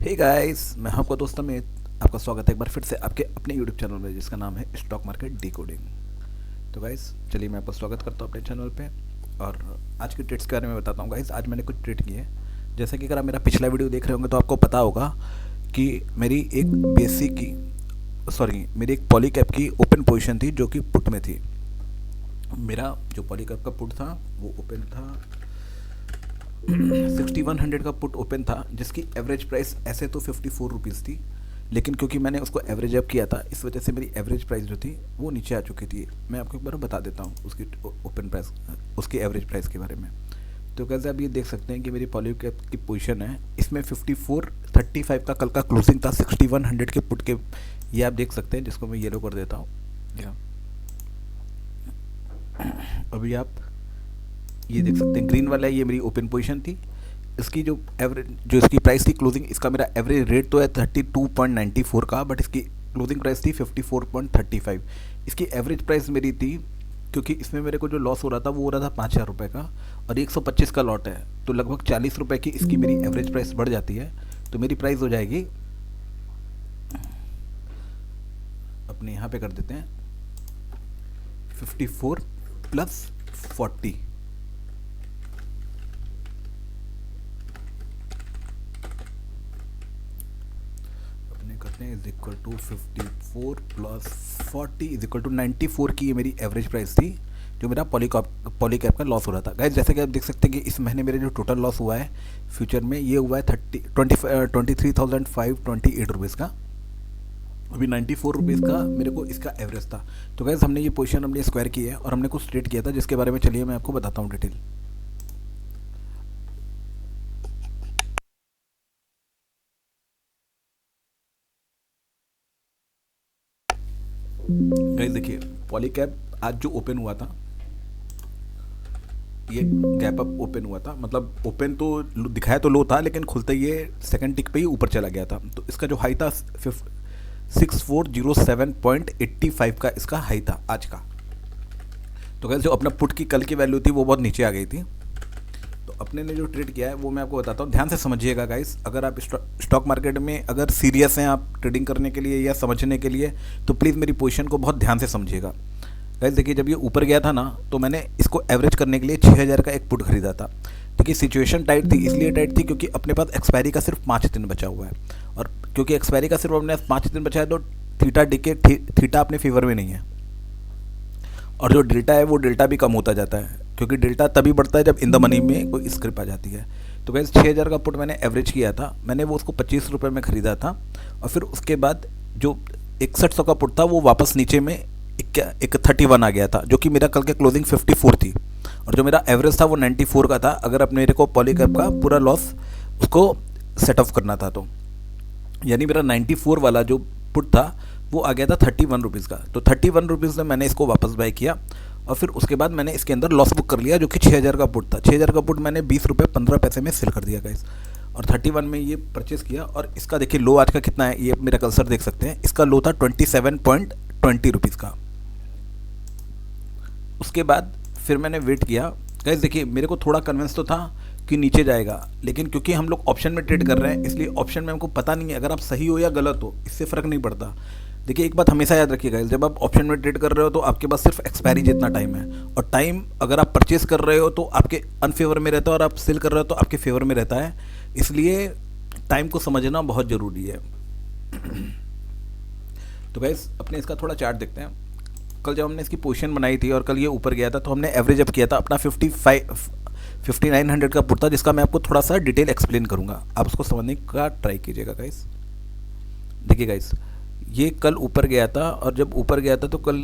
Hey guys, मैं आपका दोस्त अमित। आपका स्वागत है एक बार फिर से आपके अपने यूट्यूब चैनल में जिसका नाम है स्टॉक मार्केट डिकोडिंग। तो गाइस चलिए मैं आपका स्वागत करता हूँ अपने चैनल पे। और आज की ट्रेड्स के बारे में बताता हूँ गाइस। आज मैंने कुछ ट्रेड किए हैं। जैसे कि अगर आप मेरा पिछला वीडियो देख रहे होंगे तो आपको पता होगा कि मेरी एक बेसी की मेरी एक पॉलीकैप की ओपन पोजिशन थी जो कि पुट में थी। मेरा जो पॉलीकैप का पुट था वो ओपन था 6100 का पुट ओपन था, जिसकी एवरेज प्राइस ऐसे तो 54 रुपीज़ थी, लेकिन क्योंकि मैंने उसको एवरेज अप किया था इस वजह से मेरी एवरेज प्राइस जो थी वो नीचे आ चुकी थी। मैं आपको एक बार बता देता हूँ उसकी ओपन प्राइस, उसकी एवरेज प्राइस के बारे में। तो कैसे आप ये देख सकते हैं कि मेरी पॉलीकैप की पोजीशन है, इसमें 5435 का कल का क्लोजिंग था 6100 के पुट के। ये आप देख सकते हैं, जिसको मैं येलो कर देता हूँ। अभी आप ये देख सकते हैं ग्रीन वाला है, ये मेरी ओपन पोजीशन थी। इसकी जो इसकी प्राइस थी क्लोजिंग, इसका मेरा एवरेज रेट तो है 32.94 का, बट इसकी क्लोजिंग प्राइस थी 54.35। इसकी एवरेज प्राइस मेरी थी, क्योंकि इसमें मेरे को जो लॉस हो रहा था वो हो रहा था 5000 रुपये का, और 125 का लॉट है तो लगभग 40 रुपये की इसकी मेरी एवरेज प्राइस बढ़ जाती है। तो मेरी प्राइस हो जाएगी, अपने यहाँ पे कर देते हैं 54 plus 40। Is equal to 54 plus 40 is equal to 94 की ये मेरी एवरेज प्राइस थी, जो मेरा पॉलीकैप का लॉस हो रहा था। गाइस जैसे कि आप देख सकते हैं कि इस महीने मेरे जो टोटल लॉस हुआ है फ्यूचर में, ये हुआ है 23,528 रुपीज़ का। अभी 94 रुपीज़ का मेरे को इसका एवरेज था। तो गाइस हमने ये पोजीशन हमने स्क्वायर की है और हमने कुछ ट्रेड किया था, जिसके बारे में चलिए मैं आपको बताता हूँ डिटेल। गाइस देखिए, पॉलीकैप आज जो ओपन हुआ था, ये गैप अप ओपन हुआ था, मतलब ओपन तो दिखाया तो लो था, लेकिन खुलते ये सेकंड टिक पे ही ऊपर चला गया था। तो इसका जो हाई था 6407.85 का इसका हाई था आज का। तो गाइस जो अपना पुट की कल की वैल्यू थी वो बहुत नीचे आ गई थी। तो अपने ने जो ट्रेड किया है वो मैं आपको बताता हूँ, ध्यान से समझिएगा गाइस। अगर आप स्टॉक मार्केट में अगर सीरियस हैं आप ट्रेडिंग करने के लिए या समझने के लिए, तो प्लीज़ मेरी पोजीशन को बहुत ध्यान से समझिएगा। गाइस देखिए, जब ये ऊपर गया था ना तो मैंने इसको एवरेज करने के लिए 6000 का एक पुट खरीदा था। देखिए सिचुएशन टाइट थी, इसलिए टाइट थी क्योंकि अपने पास एक्सपायरी का सिर्फ 5 दिन बचा हुआ है, और क्योंकि एक्सपायरी का सिर्फ अपने 5 दिन बचा है तो थीटा अपने फेवर में नहीं है, और जो डेल्टा है वो डेल्टा भी कम होता जाता है, क्योंकि डेल्टा तभी बढ़ता है जब इन द मनी में कोई स्क्रिप आ जाती है। तो वैसे 6000 का पुट मैंने एवरेज किया था, मैंने वो उसको 25 रुपये में ख़रीदा था, और फिर उसके बाद जो 6100 का पुट था वो वापस नीचे में एक 31 आ गया था, जो कि मेरा कल के क्लोजिंग 54 थी, और जो मेरा एवरेज था वो 94 का था। अगर अब मेरे को पॉलीकैप का पूरा लॉस उसको सेट ऑफ करना था तो, यानी मेरा 94 वाला जो पुट था वो आ गया था 31 रुपीज़ का। तो 31 रुपीज़ में मैंने इसको वापस बाय किया, और फिर उसके बाद मैंने इसके अंदर लॉस बुक कर लिया, जो कि 6000 का पुट था। 6000 का पुट मैंने 20 रुपये 15 पैसे में सेल कर दिया गाइस, और 31 में ये परचेज़ किया। और इसका देखिए लो आज का कितना है, ये मेरा कर्सर देख सकते हैं, इसका लो था 27.20 रुपीज़ का। उसके बाद फिर मैंने वेट किया। गाइस देखिए, मेरे को थोड़ा कन्विंस तो था कि नीचे जाएगा, लेकिन क्योंकि हम लोग ऑप्शन में ट्रेड कर रहे हैं, इसलिए ऑप्शन में हमको पता नहीं है अगर आप सही हो या गलत हो, इससे फ़र्क नहीं पड़ता। देखिए एक बात हमेशा याद रखिएगा, जब आप ऑप्शन में ट्रेड कर रहे हो तो आपके पास सिर्फ एक्सपायरी जितना टाइम है, और टाइम अगर आप परचेज कर रहे हो तो आपके अनफेवर में रहता है, और आप सेल कर रहे हो तो आपके फेवर में रहता है। इसलिए टाइम को समझना बहुत ज़रूरी है। तो गाइस अपने इसका थोड़ा चार्ट देखते हैं। कल जब हमने इसकी पोजीशन बनाई थी और कल ये ऊपर गया था, तो हमने एवरेज अप किया था अपना 5900 का पुट था, जिसका मैं आपको थोड़ा सा डिटेल एक्सप्लेन करूँगा, आप उसको समझने का ट्राई कीजिएगा गाइस। देखिए गाइस, ये कल ऊपर गया था, और जब ऊपर गया था तो कल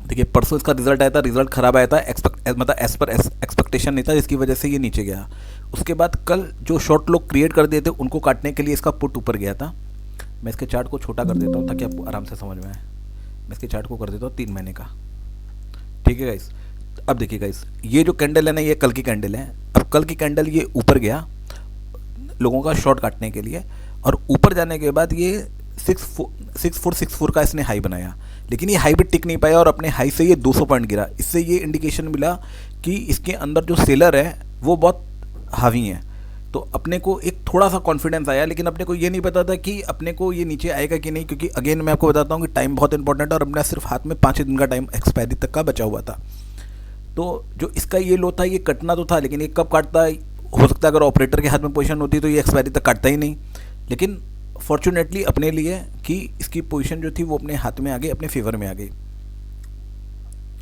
देखिए परसों इसका रिजल्ट आया था, रिजल्ट खराब आया था, मतलब एज पर एक्सपेक्टेशन नहीं था, जिसकी वजह से ये नीचे गया। उसके बाद कल जो शॉर्ट लोग क्रिएट कर दिए थे उनको काटने के लिए इसका पुट ऊपर गया था। मैं इसके चार्ट को छोटा कर देता हूँ ताकि आपको आराम से समझ में आए। मैं इसके चार्ट को कर देता हूँ 3 महीने का, ठीक है गाइस। अब देखिए गाइस, ये जो कैंडल है ना, ये कल की कैंडल है। अब कल की कैंडल ये ऊपर गया लोगों का शॉर्ट काटने के लिए, और ऊपर जाने के बाद ये 6464 का इसने हाई बनाया, लेकिन ये हाई भी टिक नहीं पाया, और अपने हाई से ये 200 पॉइंट गिरा। इससे ये इंडिकेशन मिला कि इसके अंदर जो सेलर है वो बहुत हावी है, तो अपने को एक थोड़ा सा कॉन्फिडेंस आया, लेकिन अपने को ये नहीं पता था कि अपने को ये नीचे आएगा कि नहीं, क्योंकि अगेन मैं आपको बताता हूँ कि टाइम बहुत इंपॉर्टेंट है और अपना सिर्फ हाथ में 5 दिन का टाइम एक्सपायरी तक का बचा हुआ था। तो जो इसका ये लो था, ये कटना तो था, लेकिन ये कब काटता, हो सकता है अगर ऑपरेटर के हाथ में पोजीशन होती तो ये एक्सपायरी तक काटता ही नहीं। लेकिन फॉर्चुनेटली अपने लिए कि इसकी पोजीशन जो थी वो अपने हाथ में आ गई, अपने फेवर में आ गई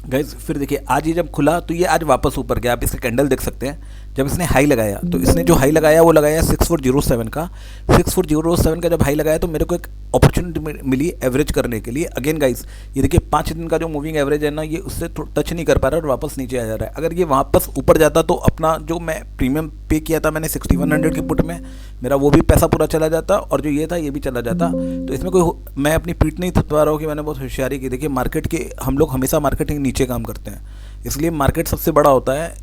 गाइज। फिर देखिए आज ये जब खुला तो ये आज वापस ऊपर गया, आप इसका कैंडल देख सकते हैं। जब इसने हाई लगाया तो इसने जो हाई लगाया वो लगाया 6407 का। 6407 का जब हाई लगाया तो मेरे को एक अपॉर्चुनिटी मिली एवरेज करने के लिए। अगेन गाइज ये देखिए 5 दिन का जो मूविंग एवरेज है ना, ये उससे टच नहीं कर पा रहा और वापस नीचे आ जा रहा है। अगर ये वापस ऊपर जाता तो अपना जो मैं प्रीमियम पे किया था मैंने 6100 की पुट में, मेरा वो भी पैसा पूरा चला जाता और जो ये था ये भी चला जाता। तो इसमें कोई मैं अपनी पीठ नहीं थपवा रहा हूँ कि मैंने बहुत होशियारी की। देखिए मार्केट के हम लोग हमेशा मार्केटिंग नीचे काम करते हैं, इसलिए मार्केट सबसे बड़ा होता है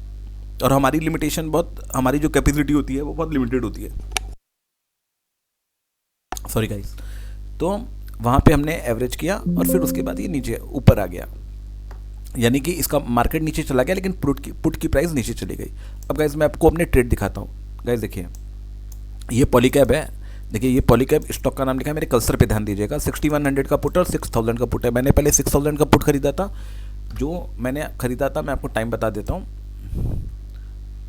और हमारी लिमिटेशन बहुत, हमारी जो कैपेसिटी होती है वो बहुत लिमिटेड होती है। Sorry guys. तो वहाँ पे हमने एवरेज किया और फिर उसके बाद ये नीचे ऊपर आ गया, यानी कि इसका मार्केट नीचे चला गया लेकिन पुट की प्राइस नीचे चली गई। अब गाइस मैं आपको अपने ट्रेड दिखाता हूँ। गाइस देखिए ये पॉलीकैब है, देखिए ये पॉलीकैब स्टॉक का नाम लिखा है, मेरे कर्सर पे ध्यान दीजिएगा। 6100 का पुट और 6000 का पुट है। मैंने पहले 6000 का पुट खरीदा था। जो मैंने खरीदा था मैं आपको टाइम बता देता हूँ।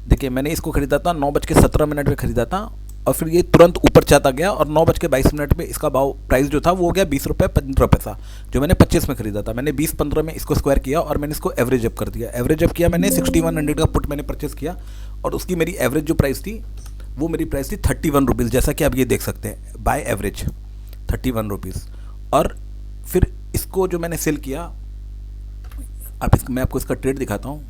देखिए मैंने इसको खरीदा था 9:17 पे खरीदा था और फिर ये तुरंत ऊपर जाता गया और 9:22 पे इसका भाव प्राइस जो था वो हो गया 20 रुपये 15 पैसा। जो मैंने 25 में खरीदा था, मैंने 20-15 में इसको स्क्वायर किया और मैंने इसको एवरेज अप कर दिया। एवरेज अप किया मैंने 6100 का पुट मैंने परचेस किया और उसकी मेरी एवरेज जो प्राइस थी वो मेरी प्राइस थी 31 रुपीज़, जैसा कि आप ये देख सकते हैं बाय एवरेज 31 रुपीज़। और फिर इसको जो मैंने सेल किया, मैं आपको इसका ट्रेड दिखाता हूँ।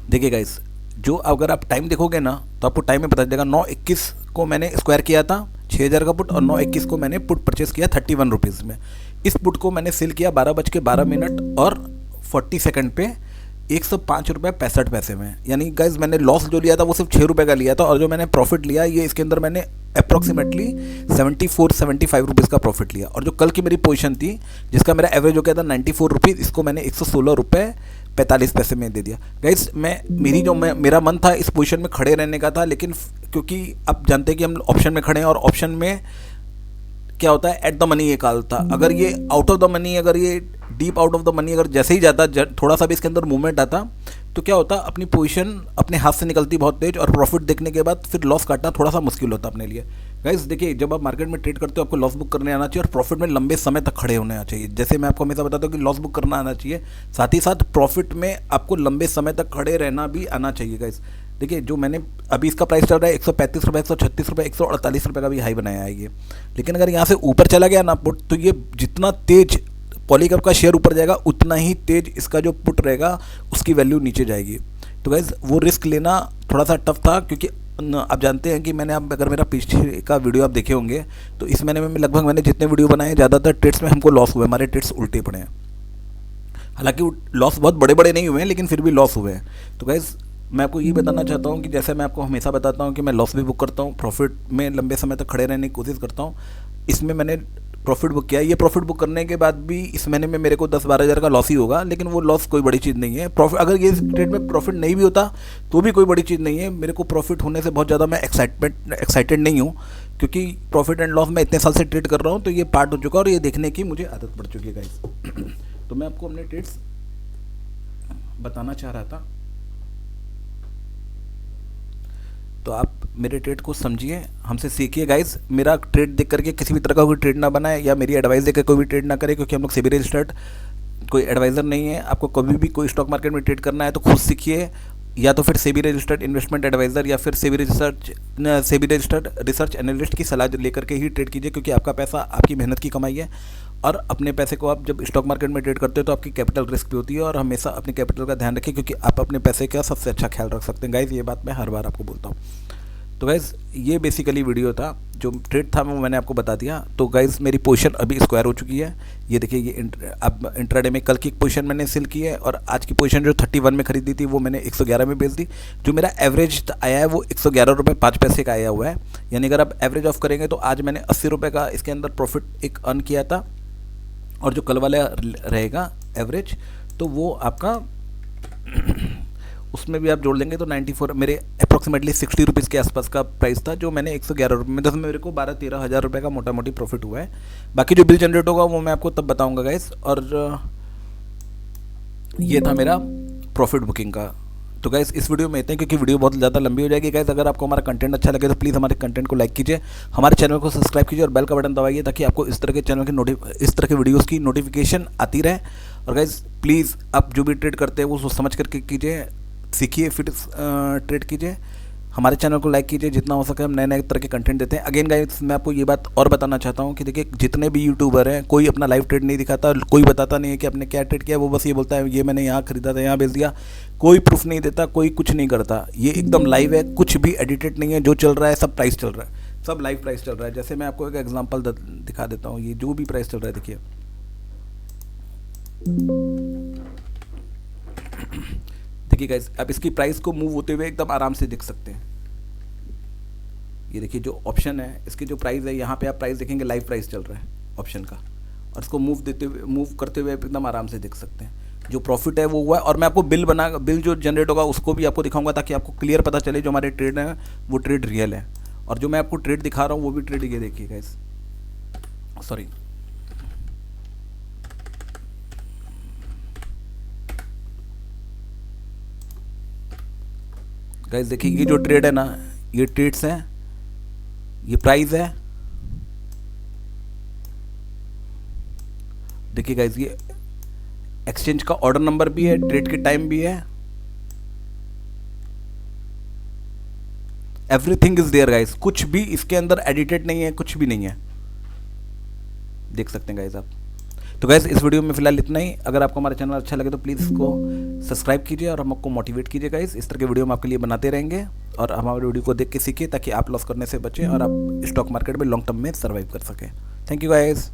देखिए गाइस जो अगर आप टाइम देखोगे ना तो आपको टाइम में पता चलेगा। 9:21 को मैंने स्क्वायर किया था 6000 का पुट और 9:21 को मैंने पुट परचेस किया 31 रुपीज़ में। इस पुट को मैंने सेल किया 12:12 और 40 सेकंड पे 105 रुपये 65 पैसे में। यानी गाइज मैंने लॉस जो लिया था वो सिर्फ 6 रुपये का लिया था और जो मैंने प्रॉफिट लिया ये इसके अंदर मैंने अप्रॉक्सीमेटली 74-75 रुपीज़ का प्रॉफिट लिया। और जो कल की मेरी पोजीशन थी जिसका मेरा एवरेज हो गया था 94 रुपीज़, इसको मैंने 116 रुपये 45 पैसे में दे दिया। गाइज मेरा मन था इस पोजीशन में खड़े रहने का था, लेकिन क्योंकि आप जानते हैं कि हम ऑप्शन में खड़े हैं और ऑप्शन में क्या होता है एट द मनी ये कॉल था। अगर ये आउट ऑफ द मनी, अगर ये deep out of the money अगर जैसे ही जाता, थोड़ा सा भी इसके अंदर मूवमेंट आता तो क्या होता, अपनी पोजीशन अपने हाथ से निकलती बहुत तेज और प्रॉफिट देखने के बाद फिर लॉस काटना थोड़ा सा मुश्किल होता अपने लिए। गाइस देखिए जब आप मार्केट में ट्रेड करते हो आपको लॉस बुक करने आना चाहिए और प्रॉफिट में लंबे समय तक खड़े होने आना चाहिए। जैसे मैं आपको हमेशा बताता हूँ कि लॉस बुक करना आना चाहिए, साथ ही साथ प्रॉफिट में आपको लंबे समय तक खड़े रहना भी आना चाहिए। गाइस देखिए जो मैंने अभी इसका प्राइस चल रहा है 135 रुपये 136 रुपये 148 रुपये का भी हाई बनाया है ये। लेकिन अगर यहाँ से ऊपर चला गया ना पुट तो ये जितना तेज पॉलीकैब का शेयर ऊपर जाएगा उतना ही तेज इसका जो पुट रहेगा उसकी वैल्यू नीचे जाएगी। तो गाइज वो रिस्क लेना थोड़ा सा टफ था, क्योंकि आप जानते हैं कि मैंने आप अगर मेरा पिछले का वीडियो आप देखे होंगे तो इस महीने में लगभग मैंने जितने वीडियो बनाए ज़्यादातर ट्रेड्स में हमको लॉस हुए, हमारे ट्रेड्स उल्टे पड़े हैं। हालांकि लॉस बहुत बड़े बड़े नहीं हुए हैं लेकिन फिर भी लॉस हुए हैं। तो गाइज मैं आपको ये बताना चाहता हूँ कि जैसे मैं आपको हमेशा बताता हूँ कि मैं लॉस भी बुक करता हूँ, प्रॉफिट में लंबे समय तक खड़े रहने की कोशिश करता हूँ। इसमें मैंने प्रॉफिट बुक किया। ये प्रॉफिट बुक करने के बाद भी इस महीने में मेरे को 10-12 हज़ार का लॉस ही होगा, लेकिन वो लॉस कोई बड़ी चीज़ नहीं है। प्रॉफिट अगर ये ट्रेड में प्रॉफिट नहीं भी होता तो भी कोई बड़ी चीज़ नहीं है। मेरे को प्रॉफिट होने से बहुत ज़्यादा मैं एक्साइटेड नहीं हूँ, क्योंकि प्रॉफिट एंड लॉस मैं इतने साल से ट्रेड कर रहा हूँ तो ये पार्ट हो चुका है और ये देखने की मुझे आदत पड़ चुकी है गाइस। तो मैं आपको अपने ट्रेड्स बताना चाह रहा था, तो आप मेरे ट्रेड को समझिए, हमसे सीखिए गाइस। मेरा ट्रेड देख करके किसी भी तरह का कोई ट्रेड ना बनाए या मेरी एडवाइस देकर कोई भी ट्रेड ना करे, क्योंकि हम लोग सेबी रजिस्टर्ड कोई एडवाइज़र नहीं है। आपको कभी भी कोई स्टॉक मार्केट में ट्रेड करना है तो खुद सीखिए, या तो फिर सेबी रजिस्टर्ड इन्वेस्टमेंट एडवाइज़र या फिर सेबी रजिस्टर्ड रिसर्च एनालिस्ट की सलाह लेकर के ही ट्रेड कीजिए, क्योंकि आपका पैसा आपकी मेहनत की कमाई है। और अपने पैसे को आप जब स्टॉक मार्केट में ट्रेड करते हो तो आपकी कैपिटल रिस्क भी होती है, और हमेशा अपने कैपिटल का ध्यान रखिए, क्योंकि आप अपने पैसे का सबसे अच्छा ख्याल रख सकते हैं। गाइस ये बात मैं हर बार आपको बोलता हूँ। तो गाइज़ ये बेसिकली वीडियो था, जो ट्रेड था वो मैंने आपको बता दिया। तो गाइज़ मेरी पोजीशन अभी स्क्वायर हो चुकी है, ये देखिए। ये अब इंट्राडे में कल की पोजीशन मैंने सेल की है और आज की पोजीशन जो 31 में खरीदी थी वो मैंने 111 में बेच दी। जो मेरा एवरेज आया है वो 111 रुपये 5 पैसे का आया हुआ है। यानी अगर आप एवरेज ऑफ करेंगे तो आज मैंने 80 रुपये का इसके अंदर प्रॉफिट एक अर्न किया था, और जो कल वाला रहेगा एवरेज तो वो आपका उसमें भी आप जोड़ लेंगे तो 94 मेरे अप्रॉक्सीमेटली 60 रुपीज़ के आसपास का प्राइस था, जो मैंने 111 रुपये में, दस मेरे को 12-13 हज़ार रुपये का मोटा मोटी प्रॉफिट हुआ है। बाकी जो बिल जनरेट होगा वो मैं आपको तब बताऊंगा गाइस। और ये था मेरा प्रॉफिट बुकिंग का। तो गाइस इस वीडियो में इतने हैं, क्योंकि वीडियो बहुत ज़्यादा लंबी हो जाएगी गाइस। अगर आपको हमारा कंटेंट अच्छा लगे तो प्लीज़ हमारे कंटेंट को लाइक कीजिए, हमारे चैनल को सब्सक्राइब कीजिए और बेल का बटन दबाइए, ताकि आपको इस तरह के चैनल के इस तरह के वीडियोस की नोटिफिकेशन आती रहे। और गाइस प्लीज़ आप जो भी ट्रेड करते हैं वो सोच समझ करके कीजिए, सीखिए फिर ट्रेड कीजिए। हमारे चैनल को लाइक कीजिए, जितना हो सके हम नए नए तरह के कंटेंट देते हैं। अगेन गाइस मैं आपको ये बात और बताना चाहता हूँ कि देखिए जितने भी यूट्यूबर हैं, कोई अपना लाइव ट्रेड नहीं दिखाता, कोई बताता नहीं है कि आपने क्या ट्रेड किया। वो बस ये बोलता है ये मैंने यहाँ खरीदा था, यहाँ बेच दिया, कोई प्रूफ नहीं देता, कोई कुछ नहीं करता। ये एकदम लाइव है, कुछ भी एडिटेड नहीं है। जो चल रहा है सब प्राइस चल रहा है, सब लाइव प्राइस चल रहा है। जैसे मैं आपको एक एग्जाम्पल दिखा देता हूँ, ये जो भी प्राइस चल रहा है देखिए, देखिए गाइस आप इसकी प्राइस को मूव होते हुए एकदम आराम से देख सकते हैं। ये देखिए जो ऑप्शन है, इसकी जो प्राइस है, यहाँ पे आप प्राइस देखेंगे, लाइव प्राइस चल रहा है ऑप्शन का, और इसको मूव करते हुए एकदम आराम से देख सकते हैं। जो प्रॉफिट है वो हुआ है। और मैं आपको बिल जो जनरेट होगा उसको भी आपको दिखाऊंगा, ताकि आपको क्लियर पता चले जो हमारे ट्रेड है वो ट्रेड रियल है। और जो मैं आपको ट्रेड दिखा रहा हूँ वो भी ट्रेड, ये देखिए गाइस, सॉरी गाइस, देखिए ये जो ट्रेड है ना, ये ट्रेड्स हैं, ये प्राइस है। देखिए गाइस ये एक्सचेंज का ऑर्डर नंबर भी है, ट्रेड के टाइम भी है, एवरीथिंग इज देयर गाइस। कुछ भी इसके अंदर एडिटेड नहीं है, कुछ भी नहीं है, देख सकते हैं गाइस आप। तो गाइस इस वीडियो में फिलहाल इतना ही। अगर आपको हमारा चैनल अच्छा लगे तो प्लीज़ इसको सब्सक्राइब कीजिए और हमको मोटिवेट कीजिए गाइस। इस तरह के वीडियो हम आपके लिए बनाते रहेंगे, और हमारे वीडियो को देख के सीखिए, ताकि आप लॉस करने से बचें और आप स्टॉक मार्केट में लॉन्ग टर्म में सर्वाइव कर सकें। Thank you guys.